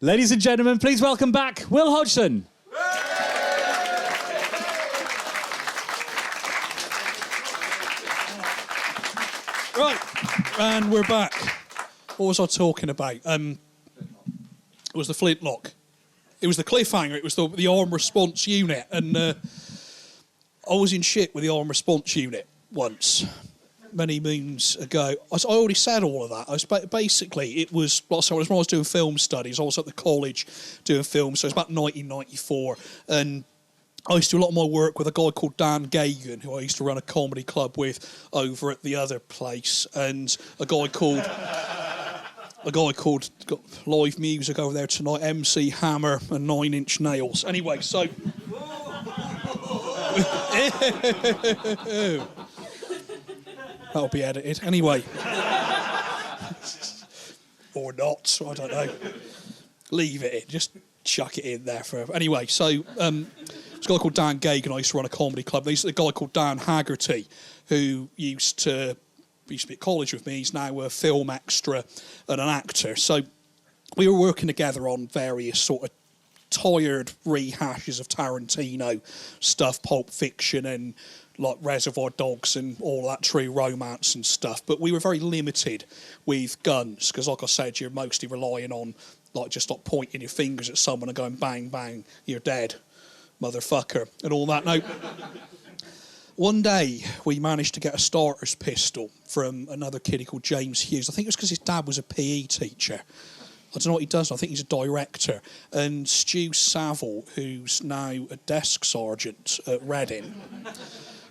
Ladies and gentlemen, please welcome back Will Hodgson. Right, and we're back. What was I talking about? It was the flintlock. It was the cliffhanger. It was the arm response unit. And I was in shit with the arm response unit once, many moons ago. I already said all of that. Basically, it was when I was doing film studies. I was at the college doing film, so it was about 1994. And I used to do a lot of my work with a guy called Dan Gagan, who I used to run a comedy club with over at the other place, and a guy called got live music over there tonight, MC Hammer and 9 Inch Nails. Anyway, so that'll be edited. Anyway, or not, I don't know. Leave it in, just chuck it in there for. Anyway, so. There's a guy called Dan Gagan. I used to run a comedy club. There's a guy called Dan Haggerty who used to be at college with me. He's now a film extra and an actor. So we were working together on various sort of tired rehashes of Tarantino stuff, Pulp Fiction and like Reservoir Dogs and all that True Romance and stuff. But we were very limited with guns because, like I said, you're mostly relying on just pointing your fingers at someone and going bang, bang, you're dead. Motherfucker, and all that. Now, one day we managed to get a starter's pistol from another kid called James Hughes. I think it was because his dad was a PE teacher. I don't know what he does. I think he's a director. And Stu Saville, who's now a desk sergeant at Reading,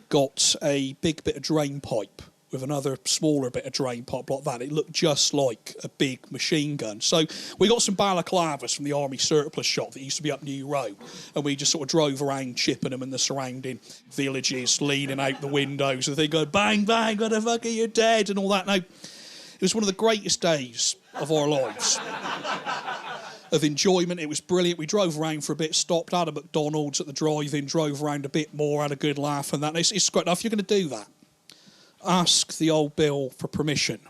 got a big bit of drain pipe with another smaller bit of drain pipe like that. It looked just like a big machine gun. So we got some balaclavas from the army surplus shop that used to be up New Road, and we just sort of drove around chipping them in the surrounding villages, leaning out the windows, and they go, bang, bang, motherfucker, you're dead, and all that. Now, it was one of the greatest days of our lives. Of enjoyment. It was brilliant. We drove around for a bit, stopped at a McDonald's at the drive-in, drove around a bit more, had a good laugh, and that. It's great. Now, if you're going to do that, ask the old Bill for permission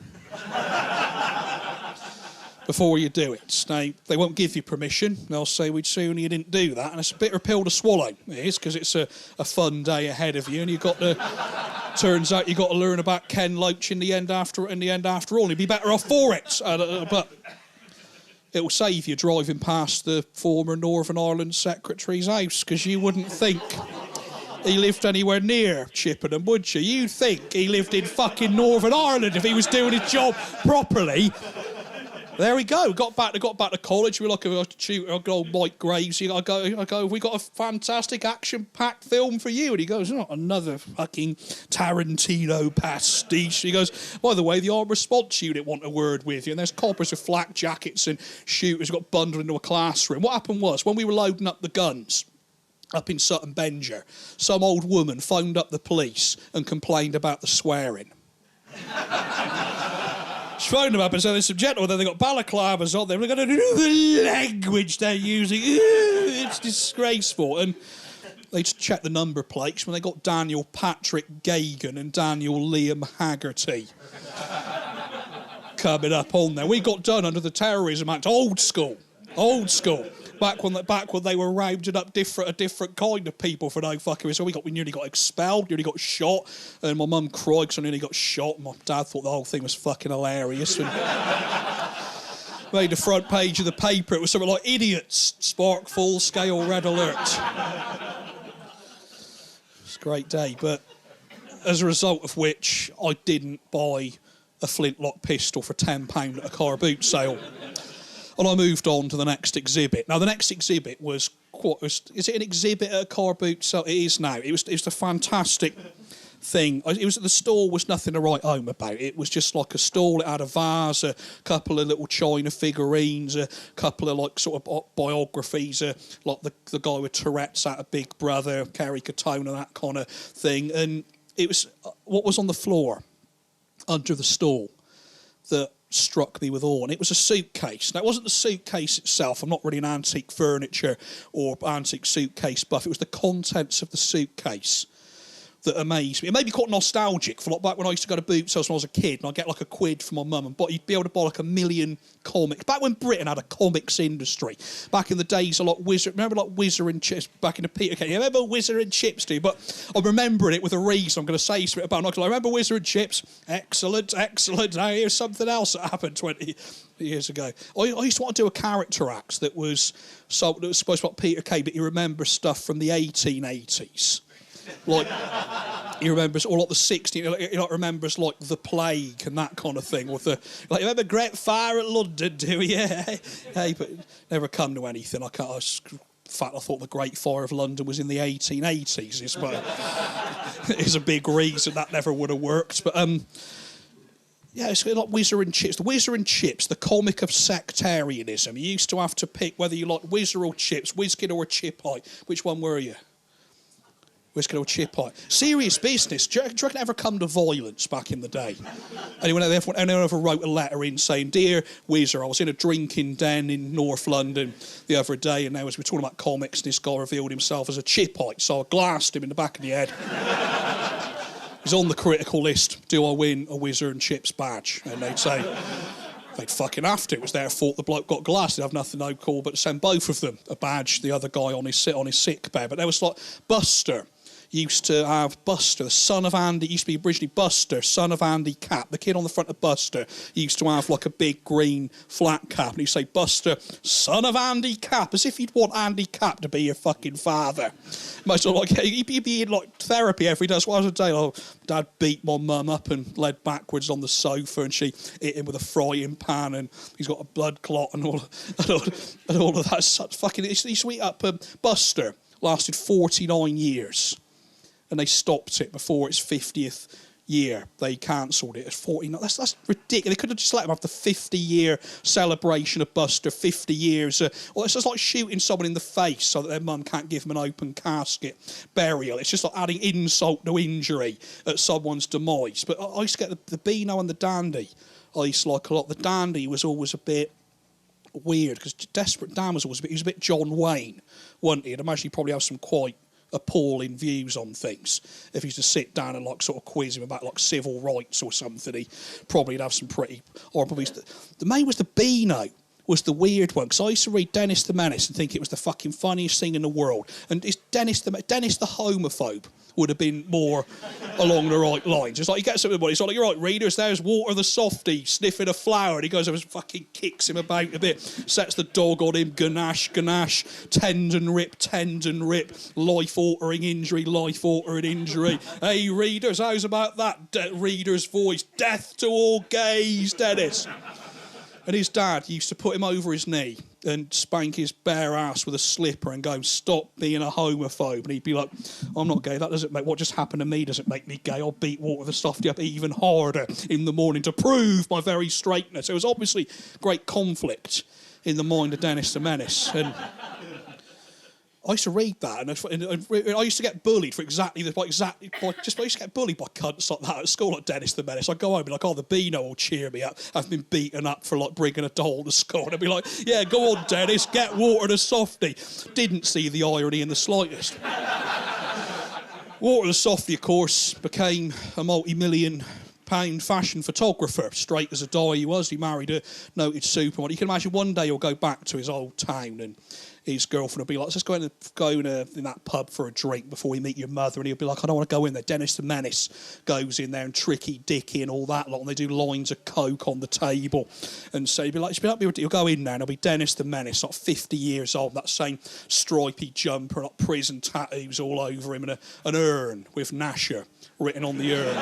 before you do it. Now, they won't give you permission. They'll say, we'd sooner you didn't do that. And it's a bitter pill to swallow, it is, because it's a fun day ahead of you. And you've got to, turns out you've got to learn about Ken Loach in the end after all. And you'd be better off for it. But it will save you driving past the former Northern Ireland Secretary's house, because you wouldn't think he lived anywhere near Chippenham, would you? You'd think he lived in fucking Northern Ireland if he was doing his job properly. There we go. Got back to college. We were like a tutor, old Mike Graves. I go. We got a fantastic action-packed film for you. And he goes, not another fucking Tarantino pastiche. He goes, by the way, the armed response unit want a word with you. And there's coppers with flak jackets and shooters who got bundled into a classroom. What happened was, when we were loading up the guns up in Sutton Benger, some old woman phoned up the police and complained about the swearing. She phoned them up and said, there's some gentlemen, then they got balaclavas on there, we're going to do the language they're using. It's disgraceful. And they just checked the number plates when they got Daniel Patrick Gagan and Daniel Liam Haggerty coming up on there. We got done under the Terrorism Act, old school. Back when they were rounding up a different kind of people for no fucking reason. We nearly got expelled, nearly got shot, and my mum cried because I nearly got shot. And my dad thought the whole thing was fucking hilarious. And made the front page of the paper. It was something like idiots spark full-scale red alert. It's a great day, but as a result of which I didn't buy a flintlock pistol for £10 at a car boot sale. And I moved on to the next exhibit. Now, the next exhibit was is it an exhibit at a car boot sale? It is now. It was a fantastic thing. The stall was nothing to write home about. It was just like a stall. It had a vase, a couple of little china figurines, a couple of like sort of biographies, like the guy with Tourette's out of Big Brother, Kerry Katona, that kind of thing. And it was what was on the floor under the stall that struck me with awe, and it was a suitcase. Now, it wasn't the suitcase itself. I'm not really an antique furniture or antique suitcase buff. It was the contents of the suitcase that amazed me. It made me quite nostalgic for like back when I used to go to boot sales when I was a kid and I'd get like a quid from my mum and you'd be able to buy like 1 million comics. Back when Britain had a comics industry, back in the days of like remember like Whizzer and Chips back in the Peter Kay. You remember Whizzer and Chips, do you? But I'm remembering it with a reason. I'm going to say something about it. I remember Whizzer and Chips. Excellent. Now here's something else that happened 20 years ago. I used to want to do a character act that was supposed to be like Peter Kay, but you remember stuff from the 1880s. Like, he remembers all like the 60s, he like remembers like the plague and that kind of thing. With the like, remember Great Fire at London, do you? Hey, but never come to anything. In fact, I thought the Great Fire of London was in the 1880s. Is a big reason that never would have worked. But yeah, it's like Whizzer and Chips. The Whizzer and Chips, the comic of sectarianism. You used to have to pick whether you like Whizzer or Chips, Whizkid or a Chipite. Which one were you? Whiskey or Chipite. Serious business. Do you reckon it ever come to violence back in the day? Anyone ever wrote a letter in saying, "Dear Whizzer, I was in a drinking den in North London the other day, and now as we're talking about comics, this guy revealed himself as a Chipite, so I glassed him in the back of the head." He's on the critical list. Do I win a Whizzer and Chips badge? And they'd say, they'd fucking have to. It was their fault the bloke got glassed. They'd have nothing no call but to send both of them a badge, the other guy on his sick bed. But there was like Buster. Used to have Buster, the son of Andy. Used to be originally Buster, son of Andy Cap. The kid on the front of Buster used to have like a big green flat cap. And he'd say, "Buster, son of Andy Cap," as if you'd want Andy Cap to be your fucking father. Most of like, he'd be in like therapy every day. So I was a day, like, Dad beat my mum up and led backwards on the sofa, and she hit him with a frying pan, and he's got a blood clot and all of that. Such fucking, he sweet up. Buster lasted 49 years. And they stopped it before its 50th year. They cancelled it at 49. That's ridiculous. They could have just let them have the 50-year celebration of Buster, 50 years. Well, it's just like shooting someone in the face so that their mum can't give them an open casket burial. It's just like adding insult to injury at someone's demise. But I used to get the Beano and the Dandy. I used to like a lot. The Dandy was always a bit weird because Desperate Dan was always he was a bit John Wayne, wasn't he? I'd imagine he'd probably have some quite appalling views on things. If he used to sit down and like sort of quiz him about like civil rights or something, he probably'd have some pretty horrible views. The main was the Beano. Was the weird one, because I used to read Dennis the Menace and think it was the fucking funniest thing in the world. And it's Dennis the homophobe would have been more along the right lines. It's like you get something, it's like, "You're right, readers, there's Walter the Softie sniffing a flower," and he goes over and fucking kicks him about a bit, sets the dog on him, ganache, tendon rip, life-altering injury. "Hey, readers, how's about that reader's voice? Death to all gays, Dennis." And his dad used to put him over his knee and spank his bare ass with a slipper and go, "Stop being a homophobe." And he'd be like, "I'm not gay. That doesn't make what just happened to me doesn't make me gay. I'll beat Walter the Softie up even harder in the morning to prove my very straightness." There was obviously great conflict in the mind of Dennis the Menace. And I used to read that, and I used to get bullied for I used to get bullied by cunts like that at school, like Dennis the Menace. I'd go home and be like, "Oh, the Beano will cheer me up. I've been beaten up for like bringing a doll to school." And I'd be like, "Yeah, go on, Dennis, get Walter the Softie." Didn't see the irony in the slightest. Walter the Softie, of course, became a multi-million-pound fashion photographer, straight as a die he was. He married a noted supermodel. You can imagine one day he'll go back to his old town and his girlfriend will be like, "Let's go in that pub for a drink before we meet your mother." And he'll be like, "I don't want to go in there." Dennis the Menace goes in there and Tricky Dicky and all that lot, and they do lines of coke on the table. And so he'll go in there and it'll be Dennis the Menace, like 50 years old, that same stripy jumper, like prison tattoos all over him, and an urn with Nasher written on the urn.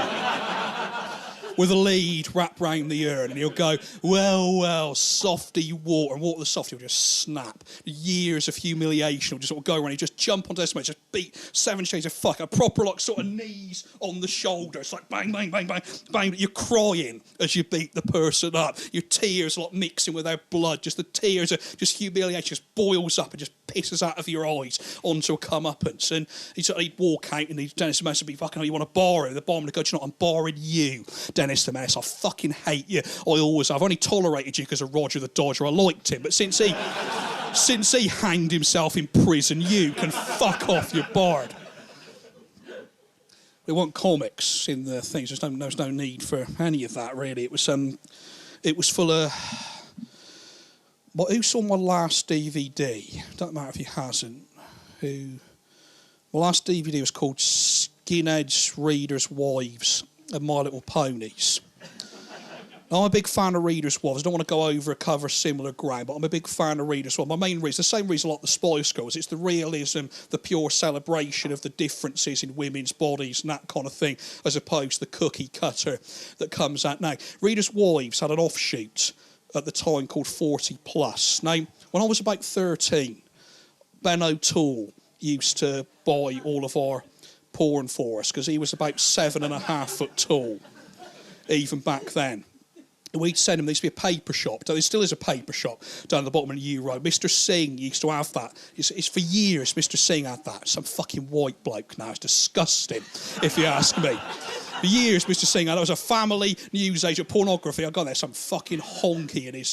With a lead wrapped round the urn, and he'll go, well, Softie Walter. And Walter the Softie will just snap. Years of humiliation will just sort of go around. He'll just jump onto this man, just beat 7 shades of fuck. A proper, like, sort of knees on the shoulder. It's like bang, bang, bang, bang, bang. You're crying as you beat the person up. Your tears, like, mixing with their blood. Just the tears of just humiliation just boils up and just pisses out of your eyes onto a comeuppance. And he'd walk out, and Dennis the Menace would be fucking, "Oh, you want to borrow?" The bomb would go, "Do you know what? I'm borrowing you, Dennis the Menace. I fucking hate you. I always have. I've only tolerated you because of Roger the Dodger. I liked him, but since he hanged himself in prison, you can fuck off, you bard." There weren't comics in the things. There was no need for any of that, really. It was full of... Well, who saw my last DVD? Doesn't matter if he hasn't. My last DVD was called Skinheads, Readers' Wives and My Little Ponies. Now, I'm a big fan of Readers' Wives. I don't want to go over a cover similar ground, but I'm a big fan of Readers' Wives. My main reason, the same reason I like the Spice Girls, it's the realism, the pure celebration of the differences in women's bodies and that kind of thing, as opposed to the cookie cutter that comes out now. Readers' Wives had an offshoot at the time called 40 Plus. Now, when I was about 13, Ben O'Toole used to buy all of our porn for us because he was about 7.5 foot tall, even back then. We'd send him, there used to be a paper shop. There still is a paper shop down at the bottom of the U Road. Mr. Singh used to have that. It's for years Mr. Singh had that. Some fucking white bloke now. It's disgusting, if you ask me. For years, Mr. Singh, there was a family newsagent pornography. I got there, some fucking honky and his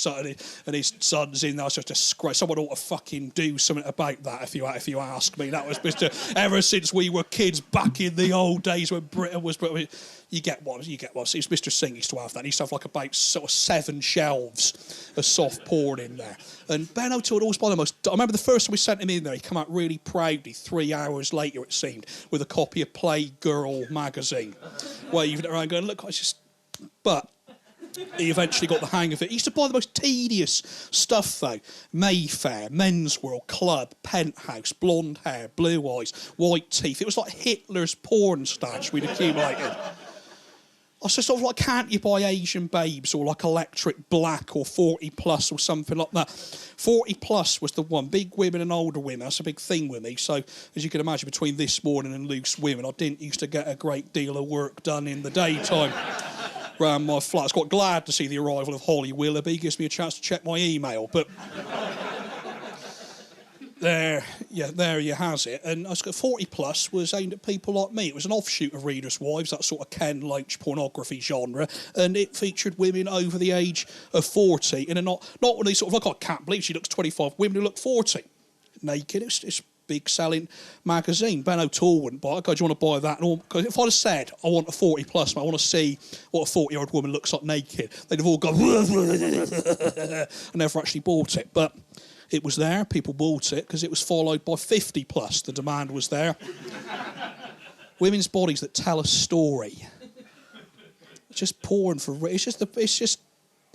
son's in there. It's just a disgrace. Someone ought to fucking do something about that, if you ask me. That was ever since we were kids back in the old days when Britain was... You get one. It was Mr. Singh used to have that. He used to have like about sort of 7 shelves of soft porn in there. And Ben O'Toole always buy the most... I remember the first time we sent him in there, he came out really proudly 3 hours later, it seemed, with a copy of Playgirl magazine, waving it around going, look, it's just... But he eventually got the hang of it. He used to buy the most tedious stuff, though. Mayfair, Men's World, Club, Penthouse, blonde hair, blue eyes, white teeth. It was like Hitler's porn stash we'd accumulated. I said, sort of like, can't you buy Asian Babes or like Electric Black or 40 Plus or something like that? 40 Plus was the one. Big women and older women. That's a big thing with me. So, as you can imagine, between This Morning and Loose Women, I didn't used to get a great deal of work done in the daytime around my flat. I was quite glad to see the arrival of Holly Willoughby. Gives me a chance to check my email. But... There you has it. And 40 Plus was aimed at people like me. It was an offshoot of Readers' Wives, that sort of Ken Loach pornography genre, and it featured women over the age of 40 in a not one of these sort of like, I can't believe she looks 25, women who look 40 naked. It's a big selling magazine. Ben O'Toole wouldn't buy it. Do you want to buy that? And because if I'd have said I want a 40 Plus, I want to see what a 40-year-old woman looks like naked, they'd have all gone and never actually bought it. But it was there, people bought it, because it was followed by 50 Plus. The demand was there. Women's bodies that tell a story. It's just porn for...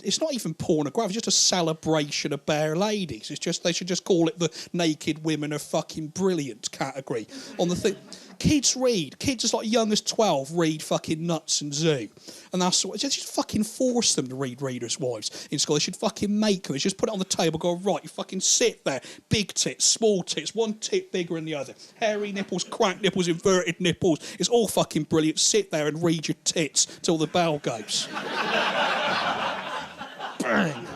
It's not even pornography, it's just a celebration of bare ladies. It's just, they should just call it the naked women are fucking brilliant category on the thing. Kids read. Kids as like young as 12 read fucking Nuts and Zoo. And that's what... Just fucking force them to read Readers' Wives in school. They should fucking make them. They should just put it on the table, go, right, you fucking sit there. Big tits, small tits, one tit bigger than the other. Hairy nipples, cracked nipples, inverted nipples. It's all fucking brilliant. Sit there and read your tits till the bell goes. Bang.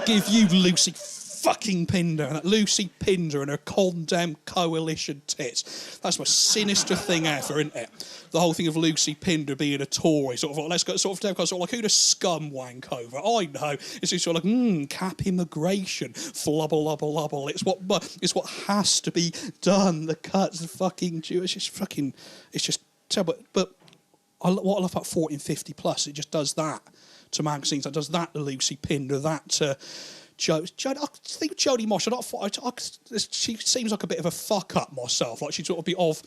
Give you Lucy fucking Pinder, and that Lucy Pinder and her condemned coalition tits. That's the most sinister thing ever, isn't it? The whole thing of Lucy Pinder being a Tory, sort of like, let's go, sort of like, who does scum wank over? I know. It's just sort of like, cap immigration, flubble, lubble, lubble. It's what has to be done. The cuts, the fucking Jewish, it's just terrible. But what I love about 40 and 50 Plus, it just does that to magazines. It does that to Lucy Pinder, that to I think Jodie Mosh. She seems like a bit of a fuck up myself. Like she'd sort of be of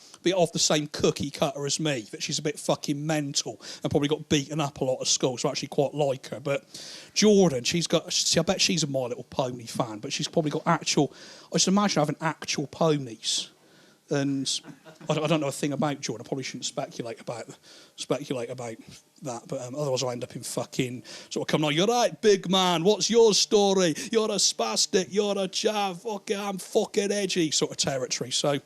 the same cookie cutter as me. That she's a bit fucking mental and probably got beaten up a lot at school. So I actually quite like her. But Jordan, I bet she's a My Little Pony fan. But she's probably got actual. I just imagine having actual ponies. And I don't know a thing about Jordan. I probably shouldn't speculate about that, but otherwise I end up in fucking sort of coming on, you're right, big man, what's your story? You're a spastic, you're a chav, okay, I'm fucking edgy sort of territory. So,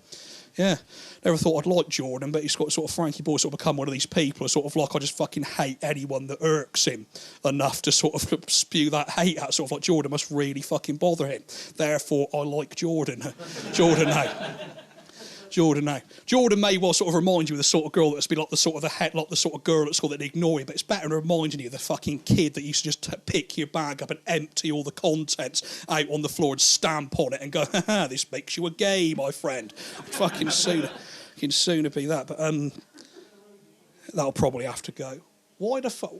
yeah, never thought I'd like Jordan, but he's got sort of Frankie Boy sort of become one of these people, sort of like I just fucking hate anyone that irks him enough to sort of spew that hate out, sort of like Jordan must really fucking bother him. Therefore, I like Jordan. Jordan may well sort of remind you of the sort of girl that's been like the sort of girl at school that ignore you, but it's better than reminding you of the fucking kid that used to just pick your bag up and empty all the contents out on the floor and stamp on it and go, haha, this makes you a gay, my friend. Fucking sooner be that. But that'll probably have to go. Why the fuck?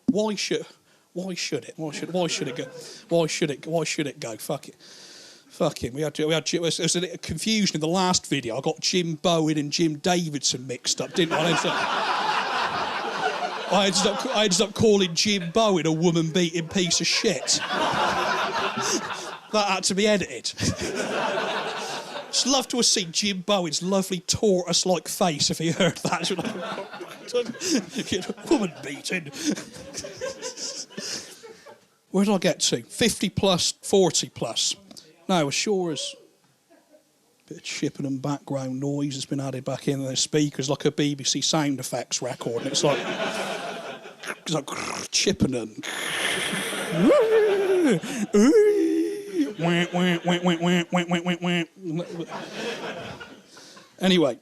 Why should it? Why should it go? Why should it go? Fuck it. Fucking, we had there was a little confusion in the last video. I got Jim Bowen and Jim Davidson mixed up, didn't I? I ended up calling Jim Bowen a woman-beating piece of shit. That had to be edited. Just love to have seen Jim Bowen's lovely tortoise-like face if he heard that. Woman-beating. Where did I get to? 50 plus, 40 plus. No, as sure as a bit of Chippenham background noise has been added back in the speakers, like a BBC sound effects record, and it's like Chippenham. Anyway,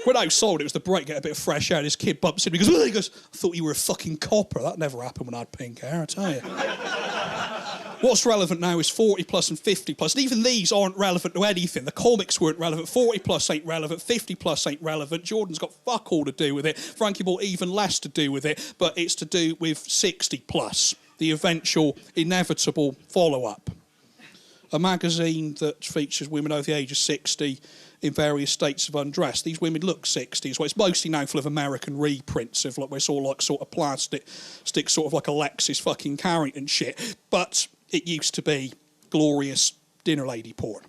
when I sold it was the break, get a bit of fresh air. This kid bumps in, he goes, I thought you were a fucking copper. That never happened when I had pink hair, I tell you. What's relevant now is 40 plus and 50 plus. And even these aren't relevant to anything. The comics weren't relevant. 40 plus ain't relevant. 50 plus ain't relevant. Jordan's got fuck all to do with it. Frankie Ball even less to do with it. But it's to do with 60 plus, the eventual, inevitable follow-up. A magazine that features women over the age of 60 in various states of undress. These women look 60 as well. It's mostly now full of American reprints of like, where it's all like sort of plastic, stick sort of like Alexis fucking Carrington shit. But it used to be glorious dinner lady porn.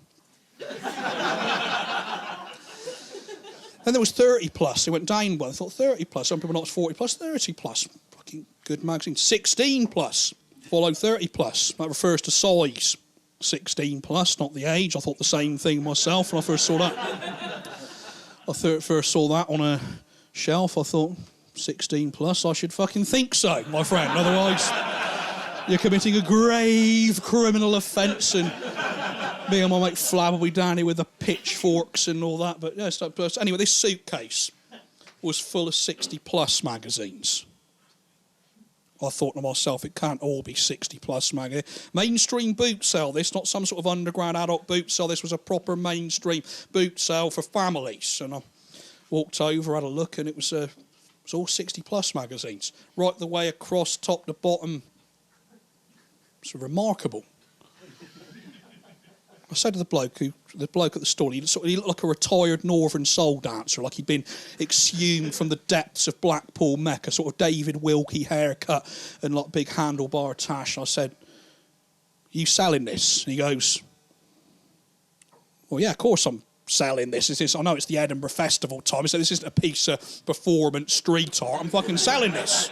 Then there was 30 plus. It went down one. I thought 30 plus. Some people not 40 plus, 30 plus. Fucking good magazine. 16 plus. Followed 30 plus. That refers to size. 16 plus, not the age. I thought the same thing myself when I first saw that. First saw that on a shelf. I thought, 16 plus, I should fucking think so, my friend. Otherwise, you're committing a grave criminal offence, and me and my mate Flab will be down here with the pitchforks and all that. But yeah, anyway, this suitcase was full of 60 plus magazines. I thought to myself, it can't all be 60 plus magazine. Mainstream boot sale, this, not some sort of underground adult boot sale. This was a proper mainstream boot sale for families. And I walked over, had a look, and it was all 60 plus magazines. Right the way across, top to bottom. It's remarkable. I said to the bloke at the stall, he looked like a retired Northern soul dancer, like he'd been exhumed from the depths of Blackpool Mecca, sort of David Wilkie haircut and like big handlebar tash. I said, "You selling this?" And he goes, "Well, yeah, of course I'm selling this. I know it's the Edinburgh Festival time. So this isn't a piece of performance street art. I'm fucking selling this."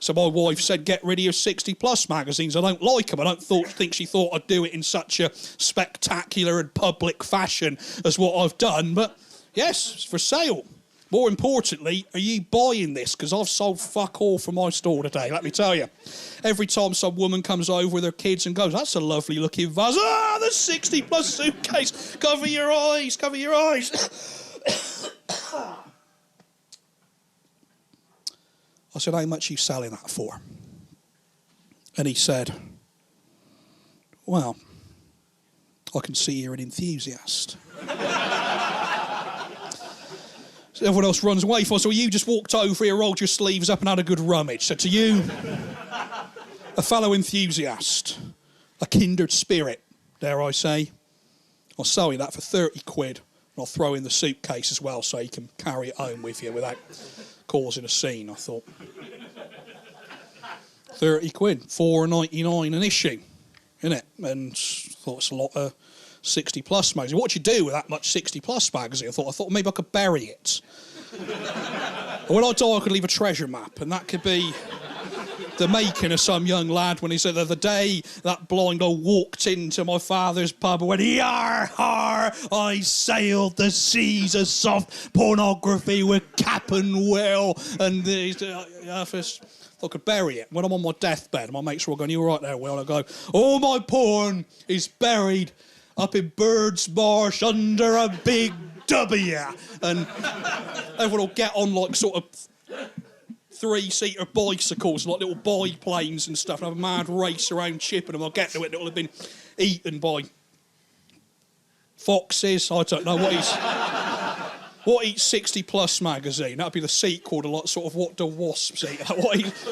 So my wife said, "Get rid of your 60 plus magazines. I don't like them." I don't think she thought I'd do it in such a spectacular and public fashion as what I've done. But yes, it's for sale. More importantly, are you buying this? Because I've sold fuck all from my store today, let me tell you. Every time some woman comes over with her kids and goes, "That's a lovely looking vase." "Ah, the 60 plus suitcase. Cover your eyes, cover your eyes." I said, "How much are you selling that for?" And he said, "Well, I can see you're an enthusiast." So everyone else runs away from us. So you just walked over here, rolled your sleeves up and had a good rummage. So to you, a fellow enthusiast, a kindred spirit, dare I say, I'll sell you that for 30 quid. And I'll throw in the suitcase as well so you can carry it home with you without causing a scene, I thought. 30 quid, £4.99 an issue, innit? And I thought it's a lot of 60 plus magazine. What do you do with that much 60 plus magazine? I thought maybe I could bury it. Or when I die, I could leave a treasure map, and that could be the making of some young lad when he said the day that blind old walked into my father's pub and went, "Yar, har, I sailed the seas of soft pornography with Cap and Will," and I could bury it. When I'm on my deathbed, my mates were all going, "You all right there, Will?" And I go, "All my porn is buried up in Bird's Marsh under a big W." And everyone will get on like sort of 3-seater bicycles, like little biplanes and stuff, and have a mad race around Chippenham. I'll get to it, and it'll have been eaten by foxes. I don't know What Eats 60 Plus magazine? That'd be the sequel to like sort of What Do Wasps Eat?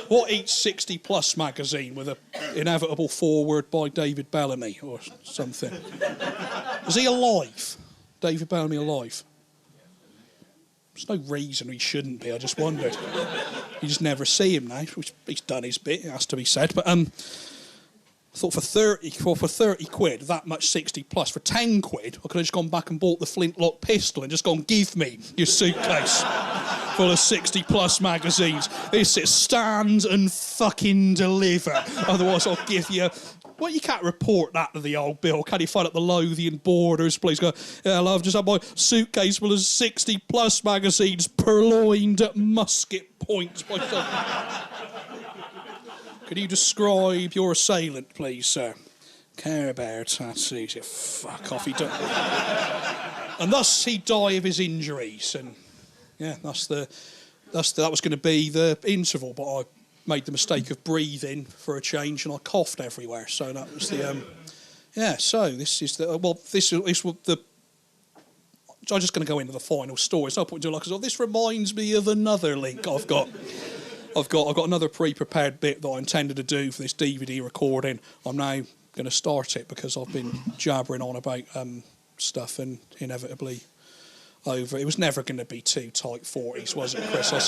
What Eats 60 Plus magazine with an inevitable foreword by David Bellamy or something. Is he alive? David Bellamy alive? There's no reason he shouldn't be. I just wondered. You just never see him now. He's done his bit. It has to be said. But I thought for 30 quid, that much 60 plus, for 10 quid, I could have just gone back and bought the flintlock pistol and just gone, give me your suitcase full of 60 plus magazines. This is stand and fucking deliver. Otherwise, I'll give you. Well, you can't report that to the old Bill. Can you find up the Lothian borders, please? Go, yeah, love, just have my suitcase full of 60 plus magazines purloined at musket points. Could you describe your assailant, please, sir? Care Bear tattoos. Yeah, fuck off. And thus he die of his injuries. And yeah, that was going to be the interval, but I made the mistake of breathing for a change, and I coughed everywhere. So that was the yeah. So this is the this was the. I'm just going to go into the final story. It's no point doing like this reminds me of another link I've got. I've got another pre-prepared bit that I intended to do for this DVD recording. I'm now going to start it because I've been jabbering on about stuff and inevitably over. It was never going to be too tight 40s, was it, Chris? I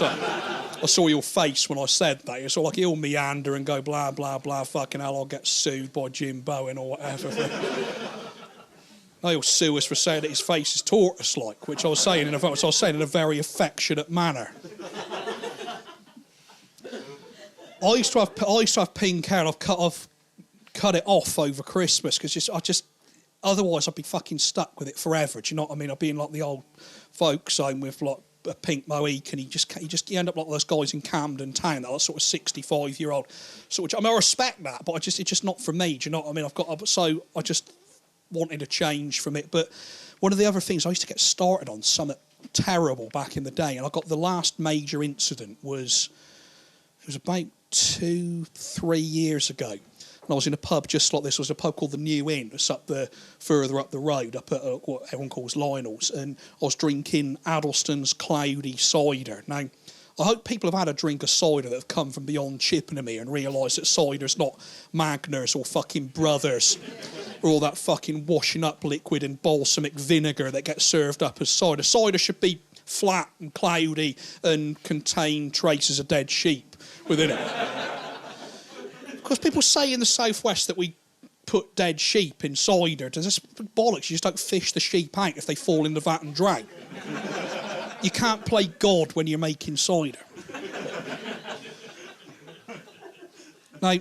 saw your face when I said that. You saw like he'll meander and go blah blah blah. Fucking hell, I'll get sued by Jim Bowen or whatever. He'll sue us for saying that his face is tortoise-like, which I was saying in a very affectionate manner. I used to have pink hair, and I've cut it off over Christmas because otherwise I'd be fucking stuck with it forever. Do you know what I mean? I'd be in like the old folks home with like a pink Mohican. You end up like those guys in Camden Town, that sort of 65-year-old sort of. I mean, I respect that, but it's just not for me. Do you know what I mean? So I just wanted a change from it. But one of the other things I used to get started on something terrible back in the day, and I got the last major incident was about 2-3 years ago. And I was in a pub just like this. It was a pub called the New Inn. It's further up the road, up at what everyone calls Lionel's. And I was drinking Addleston's Cloudy Cider. Now, I hope people have had a drink of cider that have come from beyond Chippenham and realised that cider's not Magners or fucking Brothers or all that fucking washing up liquid and balsamic vinegar that gets served up as cider. Cider should be flat and cloudy and contain traces of dead sheep within it. Because people say in the southwest that we put dead sheep in cider. Does this bollocks? You just don't fish the sheep out if they fall in the vat and drown. You can't play God when you're making cider. Now,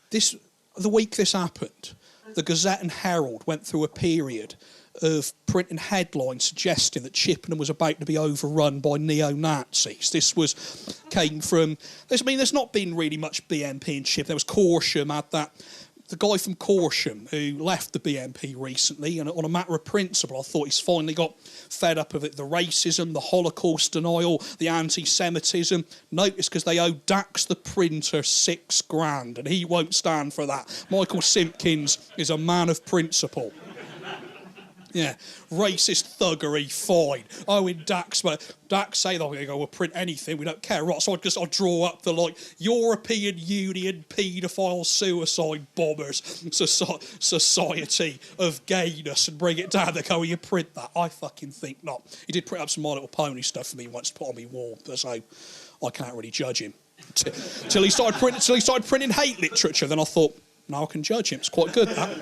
the week this happened, the Gazette and Herald went through a period of printing headlines suggesting that Chippenham was about to be overrun by neo-Nazis. Came from. There's not been really much BNP in Chippenham. There was Corsham had that. The guy from Corsham who left the BNP recently, and on a matter of principle, I thought he's finally got fed up of it. The racism, the Holocaust denial, the anti-Semitism. Notice because they owe Dax the printer $6,000, and he won't stand for that. Michael Simpkins is a man of principle. Yeah, racist thuggery, fine. Oh, in Dax, but Dax say they're going to go, we'll print anything, we don't care. Right, so I'll draw up the, European Union paedophile suicide bombers society of gayness and bring it down. They go, will you print that? I fucking think not. He did print up some My Little Pony stuff for me once to put on my wall, so I can't really judge him. Till he started printing hate literature, then I thought, now I can judge him. It's quite good, that.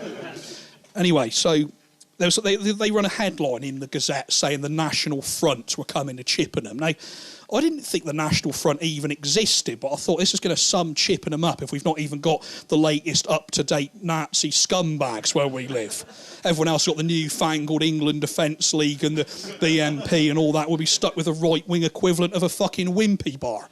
Anyway, so they run a headline in the Gazette saying the National Front were coming to Chippenham. Now, I didn't think the National Front even existed, but I thought this is going to sum Chippenham up if we've not even got the latest up-to-date Nazi scumbags where we live. Everyone else got the newfangled England Defence League and the BNP and all that. We'll be stuck with the right-wing equivalent of a fucking wimpy bar.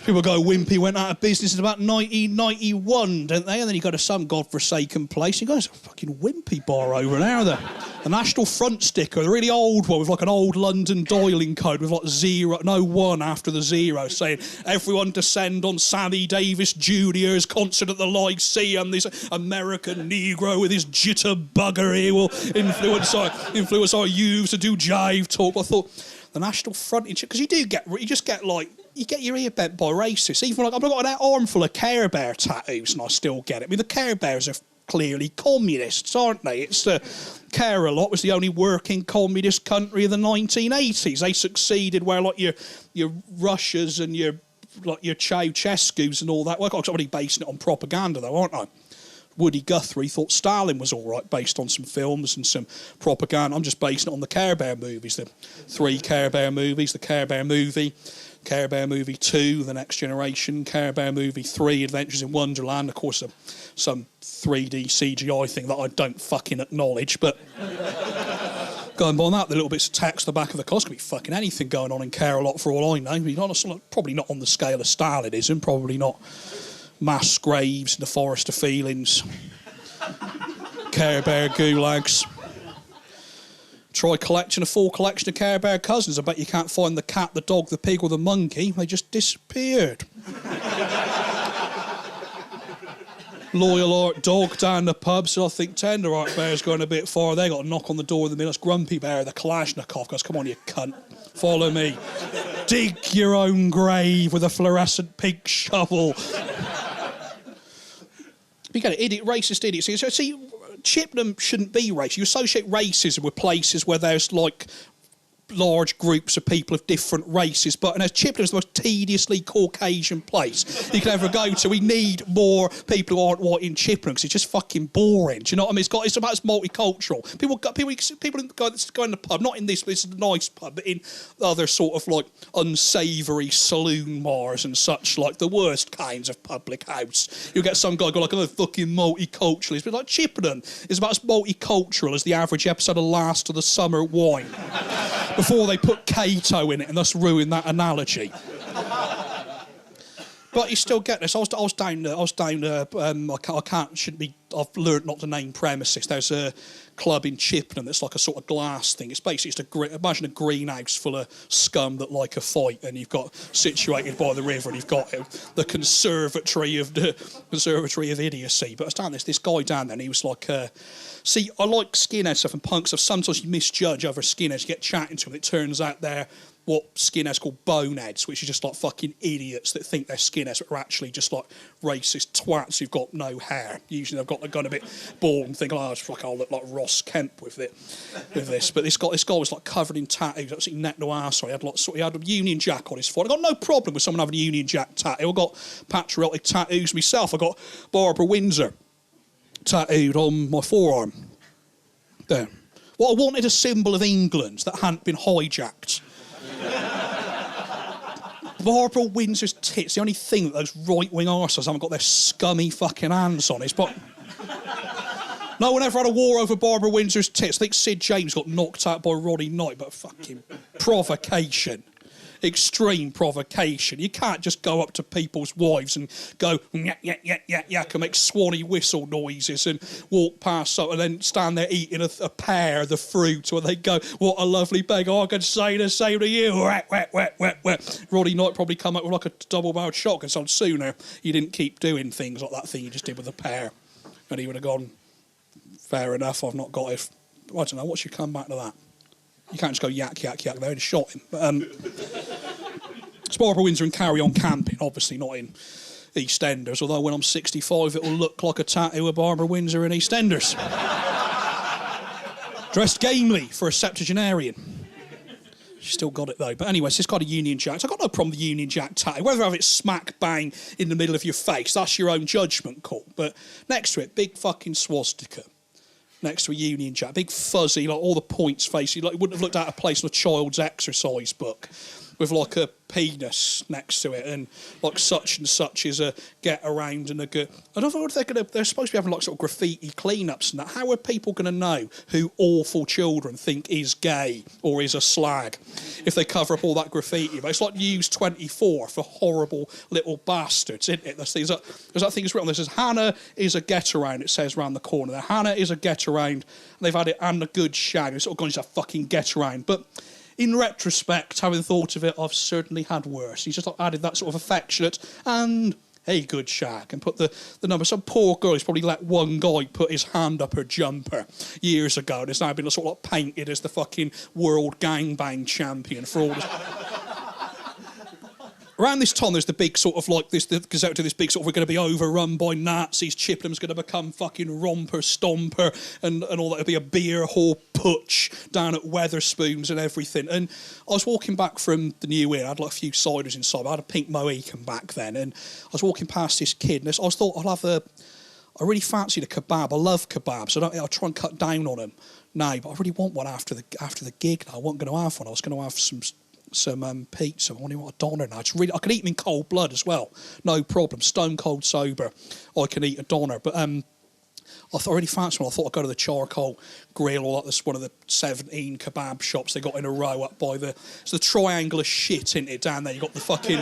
People go, Wimpy went out of business in about 1991, don't they? And then you go to some godforsaken place, you go, there's a fucking Wimpy bar over there. The National Front sticker, the really old one with like an old London dialing code with like 1 after the zero, saying, everyone descend on Sammy Davis Jr.'s concert at the Lyceum. This American Negro with his jitterbuggery will influence our youths to do jive talk. I thought, the National Front, because you get your ear bent by racists. Even like, I've got an armful of Care Bear tattoos and I still get it. I mean, the Care Bears are clearly communists, aren't they? It's Care-a-Lot was the only working communist country of the 1980s. They succeeded where like your Russias and your Ceausescu's and all that. Well, I'm already basing it on propaganda though, aren't I? Woody Guthrie thought Stalin was all right based on some films and some propaganda. I'm just basing it on the Care Bear movies, the 3 Care Bear movies, the Care Bear movie, Care Bear movie 2, The Next Generation, Care Bear movie 3, Adventures in Wonderland, of course, some 3D CGI thing that I don't fucking acknowledge, but going by that, the little bits of text at the back of the cost could be fucking anything going on in Care-a-Lot for all I know. I mean, honestly, probably not on the scale of Stalinism, probably not mass graves in the Forest of Feelings, Care Bear gulags. Try collecting a full collection of Care Bear cousins. I bet you can't find the cat, the dog, the pig or the monkey. They just disappeared. Loyal Art Dog down the pub, so I think Tender Art Bear's going a bit far. They got a knock on the door in the middle. It's Grumpy Bear, the Kalashnikov goes, come on, you cunt. Follow me. Dig your own grave with a fluorescent pink shovel. You get it, racist idiots. So, see, Chippenham shouldn't be racist. You associate racism with places where there's, like, large groups of people of different races, but Chippenham's the most tediously Caucasian place you can ever go to. We need more people who aren't white in Chippenham because it's just fucking boring. Do you know what I mean? It's about multicultural. People go in the pub, not in this is a nice pub, but in other sort of like unsavoury saloon bars and such, like the worst kinds of public house. You'll get some guy go like, oh, fucking multiculturalist, but like Chippenham is about as multicultural as the average episode of Last of the Summer Wine. Before they put Cato in it and thus ruin that analogy. But you still get this. I've learnt not to name premises. There's a club in Chippenham that's like a sort of glass thing. It's basically imagine a greenhouse full of scum that like a fight, and you've got situated by the river, and you've got the conservatory of idiocy. But I was down this guy down there, and he was like, see, I like skinhead stuff and punk stuff. Sometimes you misjudge other skinheads. You get chatting to them. It turns out they're what skinheads call boneheads, which is just like fucking idiots that think they're skinheads, but are actually just like racist twats who've got no hair. Usually they've gone a bit bald and think, oh, I'll look like Ross Kemp with this. But this guy was like covered in tattoos, absolutely neck to arse. He had a Union Jack on his foot. I got no problem with someone having a Union Jack tattoo. I got patriotic tattoos myself. I got Barbara Windsor tattooed on my forearm. There. Well, I wanted a symbol of England that hadn't been hijacked. Barbara Windsor's tits, the only thing that those right-wing arseholes haven't got their scummy fucking hands on is, but no one ever had a war over Barbara Windsor's tits. I think Sid James got knocked out by Roddy Knight, but fucking provocation. Extreme provocation. You can't just go up to people's wives and go yak, yak, yak, yak, yak, and make swanny whistle noises and walk past and then stand there eating a pear, the fruit, or they go, what a lovely bag, I could say the same to you. Whack, whack, whack, whack, whack. Roddy Knight probably come up with like a double-barreled shotgun, so sooner you didn't keep doing things like that thing you just did with the pear. And he would have gone, fair enough, I've not got it. I don't know, what's your comeback to that? You can't just go yak, yak, yak there and shot him. But, it's Barbara Windsor and Carry On Camping, obviously not in EastEnders, although when I'm 65 it'll look like a tattoo of Barbara Windsor in EastEnders. Dressed gamely for a septuagenarian. She's still got it though. But anyway, she's got a Union Jack. So I've got no problem with the Union Jack tattoo. Whether I have it smack bang in the middle of your face, that's your own judgment call. But next to it, big fucking swastika. Next to a Union Jack, big fuzzy, like all the points face. You wouldn't have looked out of place in a child's exercise book. with like a penis next to it, and like such and such is a get around and a good. I don't know if they're supposed to be having like sort of graffiti cleanups and that. How are people going to know who awful children think is gay or is a slag if they cover up all that graffiti? But it's like News 24 for horrible little bastards, isn't it? There's that thing is written. This says Hannah is a get around. It says round the corner there. Hannah is a get around. And they've had it and a good shag. It's sort of gone, she's a fucking get around. But in retrospect, having thought of it, I've certainly had worse. He's just added that sort of affectionate and hey, good shag, and put the number. Some poor girl who's probably let one guy put his hand up her jumper years ago, and has now been sort of like painted as the fucking world gangbang champion for all this. Around this time, there's the big sort of like this, the Gazette to this big sort of, we're going to be overrun by Nazis, Chippenham's going to become fucking romper, stomper, and all that. It'll be a beer hall putsch down at Weatherspoons and everything. And I was walking back from the New Year, I had like a few ciders inside, I had a pink Mohican back then, and I was walking past this kid, and I thought I really fancied a kebab. I love kebabs. I'll try and cut down on them now, but I really want one after the gig. I wasn't going to have one. I was going to have some pizza. I want a doner now. I can eat them in cold blood as well. No problem. Stone cold sober. I can eat a doner. But I really fancied one. I thought I'd go to the Charcoal Grill or like this one of the 17 kebab shops they got in a row up by it's the triangular shit in it down there. You got the fucking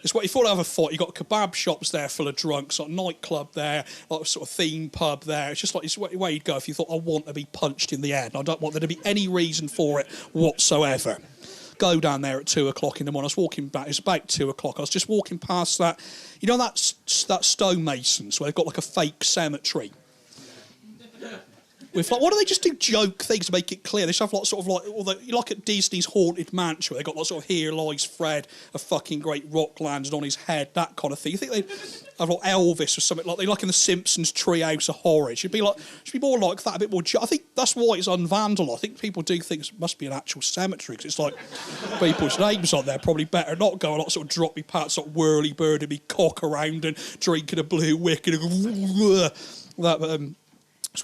it's what you thought I'd have a fight. You got kebab shops there full of drunks, like nightclub there, like sort of theme pub there. It's just like it's where you'd go if you thought I want to be punched in the head. I don't want there to be any reason for it whatsoever. Go down there at 2:00 in the morning. I was walking back. It's about 2:00. I was just walking past that. You know that stonemasons where they've got like a fake cemetery. With like, why don't they just do joke things to make it clear? They should have like sort of like, you like at Disney's Haunted Mansion, where they got like sort of here lies Fred, a fucking great rock landed on his head, that kind of thing. You think they'd have like Elvis or something like they like in the Simpsons Treehouse of Horror? It should be more like that, a bit more. I think that's why it's unvandal. I think people do think it must be an actual cemetery because it's like people's names on there. Probably better not go and like sort of drop me parts, sort of whirly bird and me cock around and drinking a blue wick and that.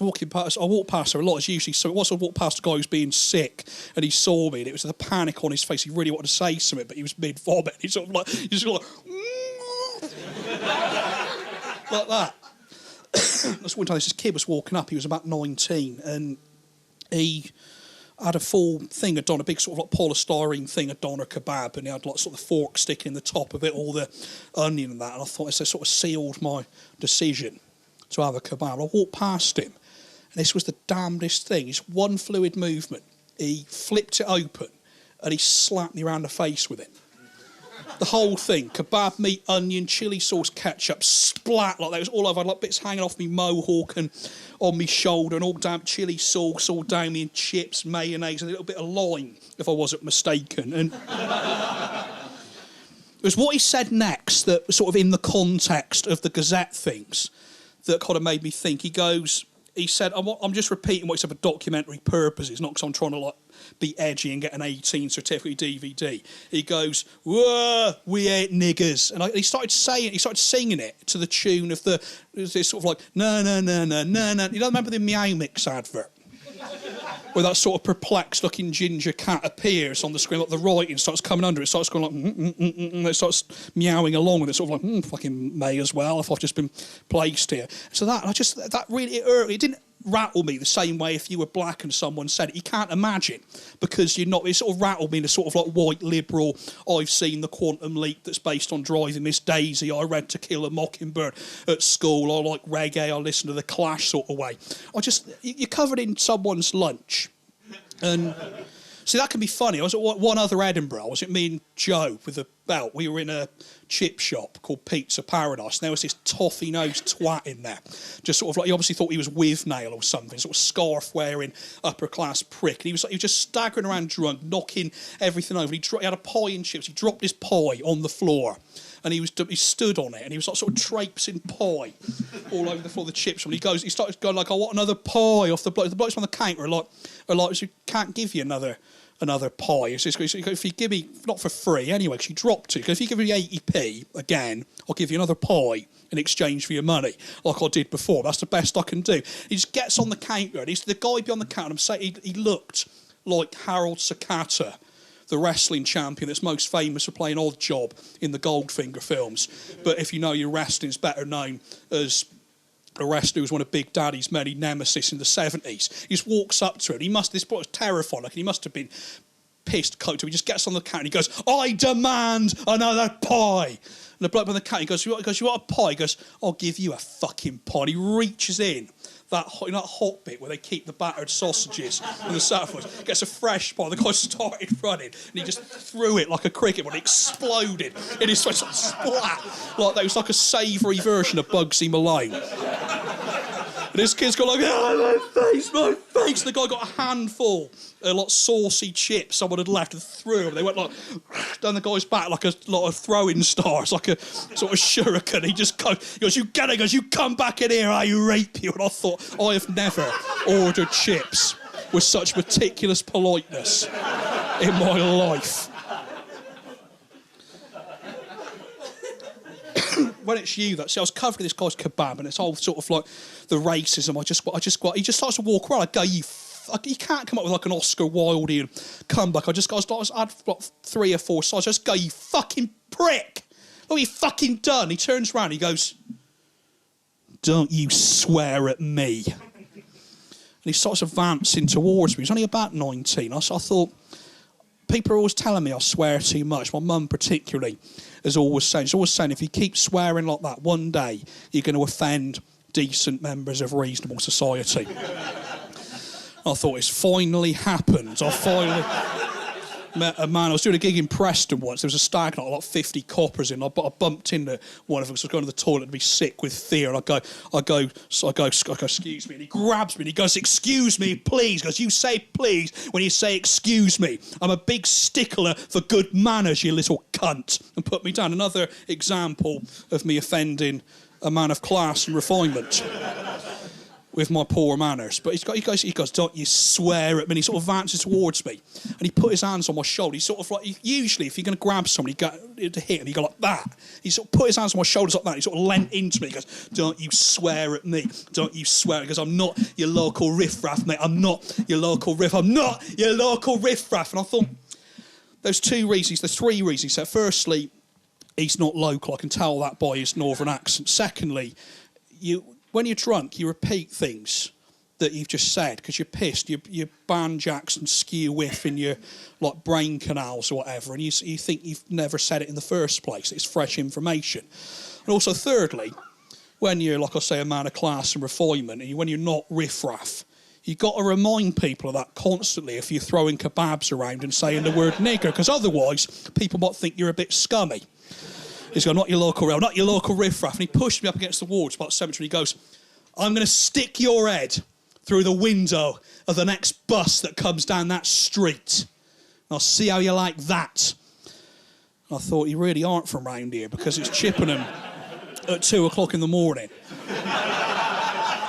I walked past her a lot, as usually. So once I walked past a guy who was being sick, and he saw me, and it was the panic on his face. He really wanted to say something, but he was mid-vomit. He sort of like, he just like, like that. That's one time this kid was walking up. He was about 19, and he had a full thing of doner, a big sort of like polystyrene thing of doner kebab, and he had like sort of fork sticking in the top of it, all the onion and that. And I thought it sort of sealed my decision to have a kebab. I walked past him, and this was the damnedest thing. It's one fluid movement. He flipped it open, and he slapped me around the face with it. The whole thing, kebab meat, onion, chilli sauce, ketchup, splat like that. It was all over. I had like bits hanging off me mohawk and on me shoulder, and all damn chilli sauce all down me, and chips, mayonnaise, and a little bit of lime, if I wasn't mistaken. And it was what he said next that sort of in the context of the Gazette things that kind of made me think. He said, I'm just repeating what he said for documentary purposes, not because I'm trying to like be edgy and get an 18 certificate DVD. He goes, whoa, we ain't niggers. And he started singing it to the tune of this sort of like, no. You don't remember the Meow Mix advert? Where that sort of perplexed looking ginger cat appears on the screen, like the writing starts coming under it, starts going like, it starts meowing along with it, sort of like, fucking may as well if I've just been placed here. So that really, it didn't rattle me the same way if you were black and someone said it. You can't imagine, because you're not, it sort of rattled me in a sort of like white liberal, I've seen the quantum leap that's based on Driving Miss Daisy, I read To Kill a Mockingbird at school, I like reggae, I listen to The Clash sort of way. You're covered in someone's lunch. And see, that can be funny. I was at one other Edinburgh. Was it me and Joe with a belt? We were in a chip shop called Pizza Paradise, and there was this toffee-nosed twat in there. Just sort of like, he obviously thought he was with nail or something, sort of scarf-wearing, upper-class prick. And he was just staggering around drunk, knocking everything over. He had a pie and chips. He dropped his pie on the floor, and he stood on it, and he was like sort of traipsing pie all over the floor of the chip shop. And he started going like, I want another pie off the bloke. The blokes on the counter are like, so can't give you another pie. If you give me, not for free anyway, because you dropped it. If you give me 80p again, I'll give you another pie in exchange for your money, like I did before. That's the best I can do. He just gets on the counter, and he's the guy behind the counter. I'm saying he looked like Harold Sakata the wrestling champion that's most famous for playing Oddjob in the Goldfinger films. But if you know your wrestling, is better known as a wrestler who was one of Big Daddy's many nemesis in the 70s. He just walks up to him. This boy was terrifying. Like, he must have been pissed. He just gets on the counter and he goes, "I demand another pie." And the bloke on the counter, he goes, "You want a pie?" He goes, "I'll give you a fucking pie." And he reaches in that hot bit where they keep the battered sausages and the saffron, gets a fresh pie. The guy started running and he just threw it like a cricket ball. It exploded in his face, like splat. Like that. It was like a savoury version of Bugsy Malone. And this kid's got like, "Oh, my face. And the guy got a handful of like saucy chips someone had left and threw them. They went like down the guy's back like a lot of throwing stars, like a sort of shuriken. He goes, "You get it." He goes, "You come back in here, I rape you." And I thought, I have never ordered chips with such meticulous politeness in my life. When it's you that, see, I was covering this guy's kebab, and it's all sort of like the racism. He just starts to walk around. I go, "You can't come up with like an Oscar Wilde comeback." I had like 3 or 4 sides. I just go, "You fucking prick! What have you fucking done?" He turns around, he goes, "Don't you swear at me." And he starts advancing towards me. He's only about 19. I thought, people are always telling me I swear too much. My mum particularly she's always saying, if you keep swearing like that, one day you're going to offend decent members of reasonable society. I thought, it's finally happened. I finally met a man. I was doing a gig in Preston once. There was a stag night, like 50 coppers in. I bumped into one of them because I was going to the toilet to be sick with fear. And I go, "Excuse me." And he grabs me and he goes, "Excuse me, please." He goes, "You say please when you say excuse me. I'm a big stickler for good manners, you little cunt." And put me down. Another example of me offending a man of class and refinement with my poor manners. But he goes, "Don't you swear at me." And he sort of advances towards me and he put his hands on my shoulder. He's sort of like, usually if you're going to grab somebody to hit him, you go like that. He sort of put his hands on my shoulders like that. He sort of leant into me. He goes, "Don't you swear at me. Don't you swear." He goes, "I'm not your local riffraff, mate. I'm not your local riff. I'm not your local riffraff." And I thought, there's 3 reasons. He said, firstly, he's not local. I can tell that by his northern accent. Secondly, when you're drunk, you repeat things that you've just said because you're pissed. Your banjacks and skew whiff in your like brain canals or whatever, and you think you've never said it in the first place. It's fresh information. And also, thirdly, when you're, like I say, a man of class and refinement, and when you're not riffraff, you've got to remind people of that constantly if you're throwing kebabs around and saying the word nigger, because otherwise people might think you're a bit scummy. He's going, "Not your local rail, not your local riffraff." And he pushed me up against the wall, it's about 7 and he goes, "I'm going to stick your head through the window of the next bus that comes down that street. And I'll see how you like that." And I thought, you really aren't from round here because it's Chippenham at 2 o'clock in the morning.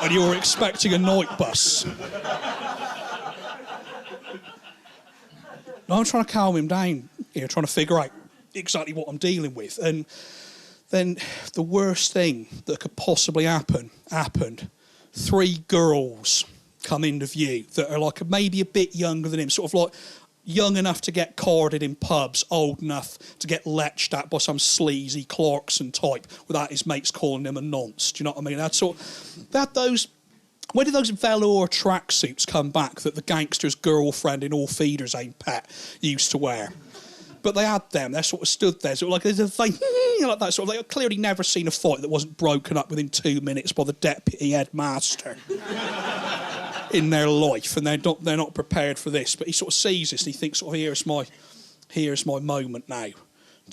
And you're expecting a night bus. Now I'm trying to calm him down here, trying to figure out exactly what I'm dealing with. And then the worst thing that could possibly happened. 3 girls come into view that are like maybe a bit younger than him, sort of like young enough to get carded in pubs, old enough to get lectured at by some sleazy Clarkson type without his mates calling him a nonce. Do you know what I mean? When did those velour tracksuits come back that the gangster's girlfriend in All Feeders Ain't Pet used to wear? But they had them. They sort of stood there, sort of like there's a thing, like that. Sort of, they've clearly never seen a fight that wasn't broken up within 2 minutes by the deputy headmaster in their life, and they're not prepared for this. But he sort of sees this and he thinks, here's my moment now.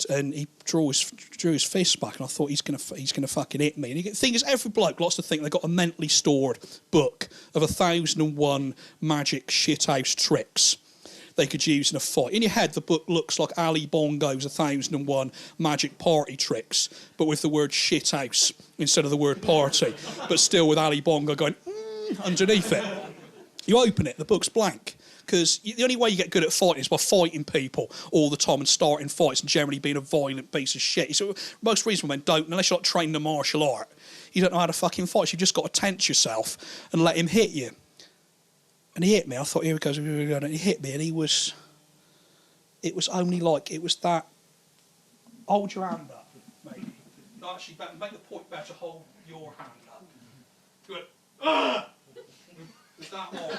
And he drew his fist back, and I thought he's gonna fucking hit me. And the thing is, every bloke likes to think they've got a mentally stored book of 1,001 magic shithouse tricks they could use in a fight. In your head, the book looks like Ali Bongo's 1,001 magic party tricks, but with the word shithouse instead of the word party, but still with Ali Bongo going underneath it. You open it, the book's blank. Because the only way you get good at fighting is by fighting people all the time and starting fights and generally being a violent piece of shit. So most reasonable men don't, unless you're like trained in a martial art. You don't know how to fucking fight. So you've just got to tense yourself and let him hit you. And he hit me. I thought, here he goes. And he hit me, and he was it was only like, it was that, hold your hand up, maybe. No, actually, make the point better, hold your hand up. Good. It was that long.